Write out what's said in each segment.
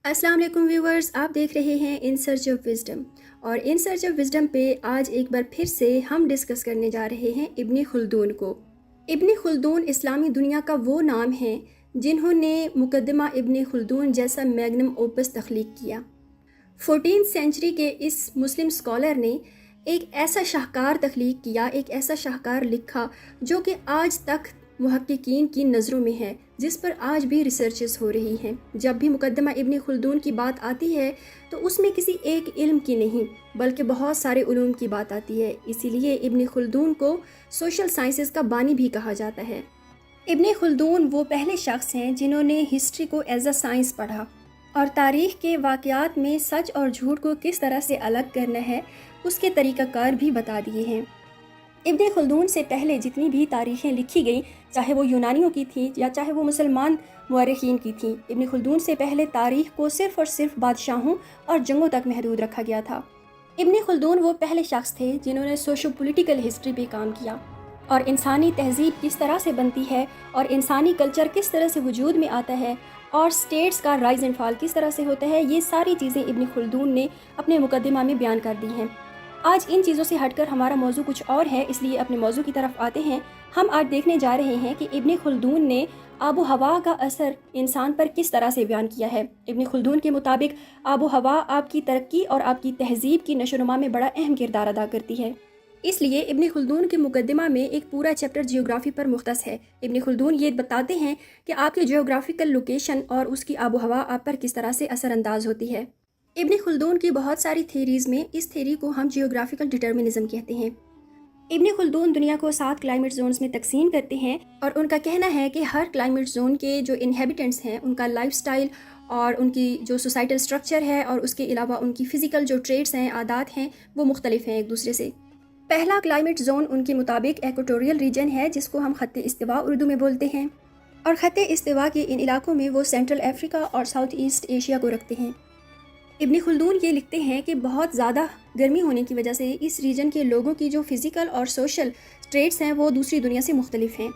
अस्सलाम वालेकुम व्यूवर्स, आप देख रहे हैं इन सर्च ऑफ विजडम। और इन सर्च ऑफ विजडम पे आज एक बार फिर से हम डिस्कस करने जा रहे हैं इब्न खुल्दून को। इब्न खुल्दून इस्लामी दुनिया का वो नाम है जिन्होंने मुकदमा इब्न खुल्दून जैसा मैग्नम ओपस तख्लीक किया। 14th सेंचुरी के इस मुस्लिम स्कॉलर ने एक ऐसा शाहकार तख्लीक किया, एक ऐसा शाहकार लिखा जो कि आज तक मुहक्किकीन की नज़रों में है, जिस पर आज भी रिसर्चेस हो रही हैं। जब भी मुकदमा इब्न खुल्दून की बात आती है तो उसमें किसी एक इल्म की नहीं बल्कि बहुत सारे उलूम की बात आती है। इसीलिए इब्न खुल्दून को सोशल साइंसेस का बानी भी कहा जाता है। इब्न खुल्दून वो पहले शख्स हैं जिन्होंने हिस्ट्री को एज अ साइंस पढ़ा और तारीख़ के वाक़यात में सच और झूठ को किस तरह से अलग करना है उसके तरीक़ाकार भी बता दिए हैं। इब्न खुल्दून से पहले जितनी भी तारीख़ें लिखी गई, चाहे वो यूनानियों की थी या चाहे वो मुसलमान मुअर्रिखीन की थी, इब्न खुल्दून से पहले तारीख़ को सिर्फ़ और सिर्फ बादशाहों और जंगों तक महदूद रखा गया था। इब्न खुल्दून वो पहले शख्स थे जिन्होंने सोशो पॉलिटिकल हिस्ट्री पे काम किया और इंसानी तहज़ीब किस तरह से बनती है और इंसानी कल्चर किस तरह से वजूद में आता है और स्टेट्स का राइज एंड फॉल किस तरह से होता है, ये सारी चीज़ें इब्न खुल्दून ने अपने मुकदमा में बयान कर दी हैं। आज इन चीज़ों से हटकर हमारा मौजू कुछ और है, इसलिए अपने मौजू की तरफ आते हैं। हम आज देखने जा रहे हैं कि इब्न खुल्दून ने आबो हवा का असर इंसान पर किस तरह से बयान किया है। इब्न खुल्दून के मुताबिक आबो हवा आपकी तरक्की और आपकी तहज़ीब की नशोनुमा में बड़ा अहम किरदार अदा करती है। इसलिए इब्न खुल्दून के मुकदमा में एक पूरा चैप्टर जियोग्राफी पर मुख्तस है। इब्न खुल्दून ये बताते हैं कि आपकी जियोग्राफिकल लोकेशन और उसकी आबो हवा आप पर किस तरह से असरअंदाज होती है। इब्न खुल्दून की बहुत सारी थेरीज़ में इस थेरी को हम जियोग्राफिकल डिटर्मिनिज्म कहते हैं। इब्न खुल्दून दुनिया को 7 क्लाइमेट जोन्स में तकसीम करते हैं और उनका कहना है कि हर क्लाइमेट जोन के जो इनहेबिटेंट्स हैं उनका लाइफस्टाइल और उनकी जो सोसाइटल स्ट्रक्चर है और उसके अलावा उनकी फ़िज़िकल जो ट्रेड्स हैं, आदात हैं, वो मुख्तलिफ हैं एक दूसरे से। पहला क्लाइमेट जोन उनके मुताबिक एक्वेटोरियल रीजन है, जिसको हम ख़त्ते इस्तिवा उर्दू में बोलते हैं, और ख़त्ते इस्तिवा के इन इलाकों में वो सेंट्रल अफ्रीका और साउथ ईस्ट एशिया को रखते हैं। इब्न खुल्दून ये लिखते हैं कि बहुत ज़्यादा गर्मी होने की वजह से इस रीजन के लोगों की जो फ़िज़िकल और सोशल ट्रेड्स हैं वो दूसरी दुनिया से मुख्तलिफ हैं।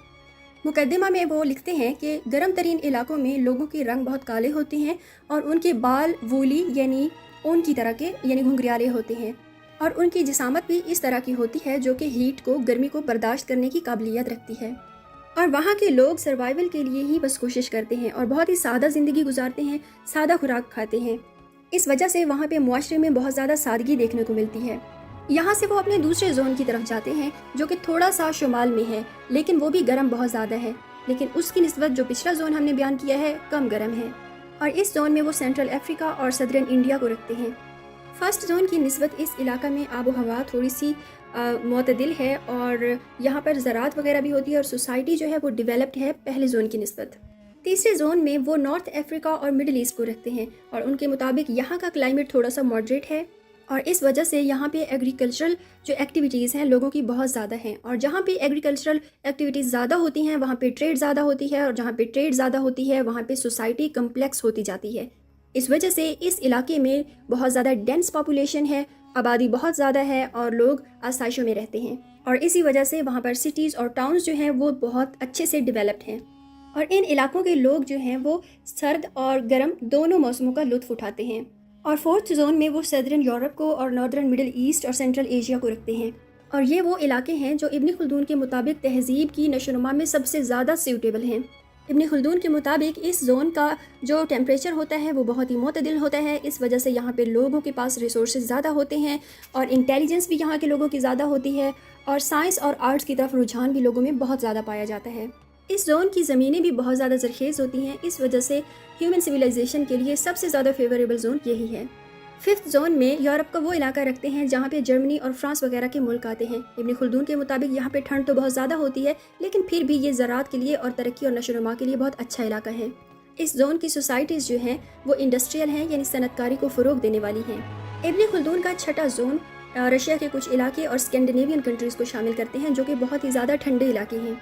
मुकदमा में वो लिखते हैं कि गर्म तरीन इलाकों में लोगों के रंग बहुत काले होते हैं और उनके बाल वूली यानी ऊन की तरह के यानी घुंघरियाले होते हैं और उनकी जिसामत भी इस तरह की होती है जो कि हीट को, गर्मी को बर्दाश्त करने की काबिलियत रखती है। और वहाँ के लोग सर्वाइवल के लिए ही बस कोशिश करते हैं और बहुत ही सादा ज़िंदगी गुजारते हैं, सादा खुराक खाते हैं। इस वजह से वहाँ पे मुआशरे में बहुत ज़्यादा सादगी देखने को मिलती है। यहाँ से वो अपने दूसरे जोन की तरफ जाते हैं जो कि थोड़ा सा शुमाल में है, लेकिन वो भी गर्म बहुत ज़्यादा है, लेकिन उसकी निस्बत जो पिछला जोन हमने बयान किया है कम गर्म है। और इस जोन में वो सेंट्रल अफ्रीका और सदर्न इंडिया को रखते हैं। फर्स्ट जोन की निस्बत इस इलाका में आबो हवा थोड़ी सी मुतदिल है और यहाँ पर ज़राअत वगैरह भी होती है और सोसाइटी जो है वो डेवलप्ड है पहले जोन की निस्बत। तीसरे जोन में वो नॉर्थ अफ्रीका और मिडिल ईस्ट को रखते हैं और उनके मुताबिक यहाँ का क्लाइमेट थोड़ा सा मॉडरेट है और इस वजह से यहाँ पे एग्रीकल्चरल जो एक्टिविटीज़ हैं लोगों की बहुत ज़्यादा हैं और जहाँ पे एग्रीकल्चरल एक्टिविटीज़ ज़्यादा होती हैं वहाँ पे ट्रेड ज़्यादा होती है और जहाँ पे ट्रेड ज़्यादा होती है वहाँ पे सोसाइटी कम्प्लेक्स होती जाती है। इस वजह से इस इलाके में बहुत ज़्यादा डेंस पॉपुलेशन है, आबादी बहुत ज़्यादा है और लोग आसाइशों में रहते हैं और इसी वजह से वहाँ पर सिटीज़ और टाउन्स जो हैं वो बहुत अच्छे से डेवलप्ड हैं और इन इलाकों के लोग जो हैं वो सर्द और गर्म दोनों मौसमों का लुत्फ़ उठाते हैं। और फोर्थ जोन में वो सदर्न यूरोप को और नॉर्दर्न मिडिल ईस्ट और सेंट्रल एशिया को रखते हैं और ये वो इलाके हैं जो इब्न खुल्दून के मुताबिक तहज़ीब की नशोनुमा में सबसे ज़्यादा सूटेबल हैं। इब्न खुल्दून के मुताबिक इस जोन का जो टेम्परेचर होता है वो बहुत ही मुतदिल होता है। इस वजह से यहाँ पे लोगों के पास रिसोर्सेज ज़्यादा होते हैं और इंटेलिजेंस भी यहाँ के लोगों की ज़्यादा होती है और साइंस और आर्ट्स की तरफ रुझान भी लोगों में बहुत ज़्यादा पाया जाता है। इस जोन की ज़मीनें भी बहुत ज़्यादा ज़रखेज़ होती हैं, इस वजह से ह्यूमन सिविलाइजेशन के लिए सबसे ज़्यादा फेवरेबल जोन यही है। फिफ्थ जोन में यूरोप का वो इलाका रखते हैं जहाँ पे जर्मनी और फ्रांस वगैरह के मुल्क आते हैं। इब्न खुल्दून के मुताबिक यहाँ पे ठंड तो बहुत ज़्यादा होती है, लेकिन फिर भी ये ज़राअत के लिए और तरक्की और नशोनुमा के लिए बहुत अच्छा इलाका है। इस जोन की सोसाइटीज़ जो हैं वो इंडस्ट्रियल हैं यानी सनतकारी को फ़रोग देने वाली हैं। इब्न खुल्दून का छठा जोन रशिया के कुछ इलाके और स्कैंडिनेवियन कंट्रीज़ को शामिल करते हैं जो कि बहुत ही ज़्यादा ठंडे इलाके हैं।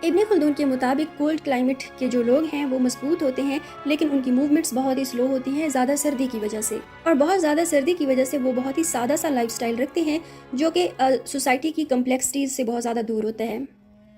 इब्न खुल्दून के मुताबिक कोल्ड क्लाइमेट के जो लोग हैं वो मजबूत होते हैं, लेकिन उनकी मूवमेंट्स बहुत ही स्लो होती हैं ज़्यादा सर्दी की वजह से और बहुत ज़्यादा सर्दी की वजह से वो बहुत ही सादा सा लाइफस्टाइल रखते हैं जो कि सोसाइटी की कम्प्लेक्सिटीज़ से बहुत ज़्यादा दूर होता है।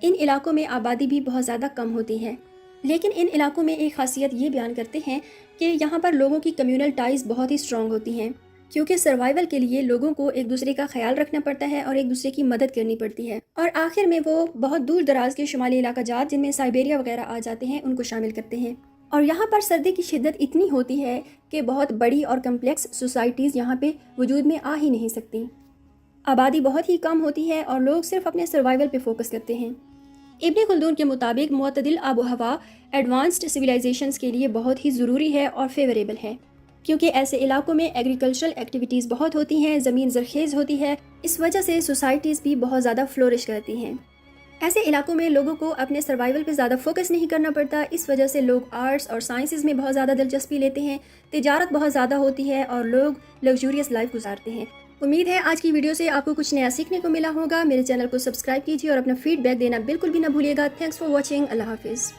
इन इलाकों में आबादी भी बहुत ज़्यादा कम होती है। لیکن ان علاقوں میں ایک خاصیت یہ بیان کرتے ہیں کہ یہاں پر لوگوں کی کمیونل ٹائز بہت ہی اسٹرانگ ہوتی ہیں، کیونکہ سروائیول کے لیے لوگوں کو ایک دوسرے کا خیال رکھنا پڑتا ہے اور ایک دوسرے کی مدد کرنی پڑتی ہے، اور آخر میں وہ بہت دور دراز کے شمالی علاقہ جات جن میں سائبیریا وغیرہ آ جاتے ہیں ان کو شامل کرتے ہیں۔ اور یہاں پر سردی کی شدت اتنی ہوتی ہے کہ بہت بڑی اور کمپلیکس سوسائٹیز یہاں پہ وجود میں آ ہی نہیں سکتی۔ آبادی بہت ہی کم ہوتی ہے اور لوگ صرف اپنے سروائیول پہ فوکس کرتے ہیں۔ ابن خلدون کے مطابق معتدل آب و ہوا ایڈوانسڈ سویلائزیشنز کے لیے بہت ہی ضروری ہے اور فیوریبل ہے، کیونکہ ایسے علاقوں میں ایگریکلچرل ایکٹیویٹیز بہت ہوتی ہیں، زمین زرخیز ہوتی ہے، اس وجہ سے سوسائٹیز بھی بہت زیادہ فلورش کرتی ہیں۔ ایسے علاقوں میں لوگوں کو اپنے سروائیول پہ زیادہ فوکس نہیں کرنا پڑتا، اس وجہ سے لوگ آرٹس اور سائنسز میں بہت زیادہ دلچسپی لیتے ہیں، تجارت بہت زیادہ ہوتی ہے اور لوگ لگژوریس لائف گزارتے ہیں۔ امید ہے آج کی ویڈیو سے آپ کو کچھ نیا سیکھنے کو ملا ہوگا۔ میرے چینل کو سبسکرائب کیجیے اور اپنا فیڈ بیک دینا بالکل بھی نہ بھولیے گا۔ Thanks for watching. اللہ حافظ۔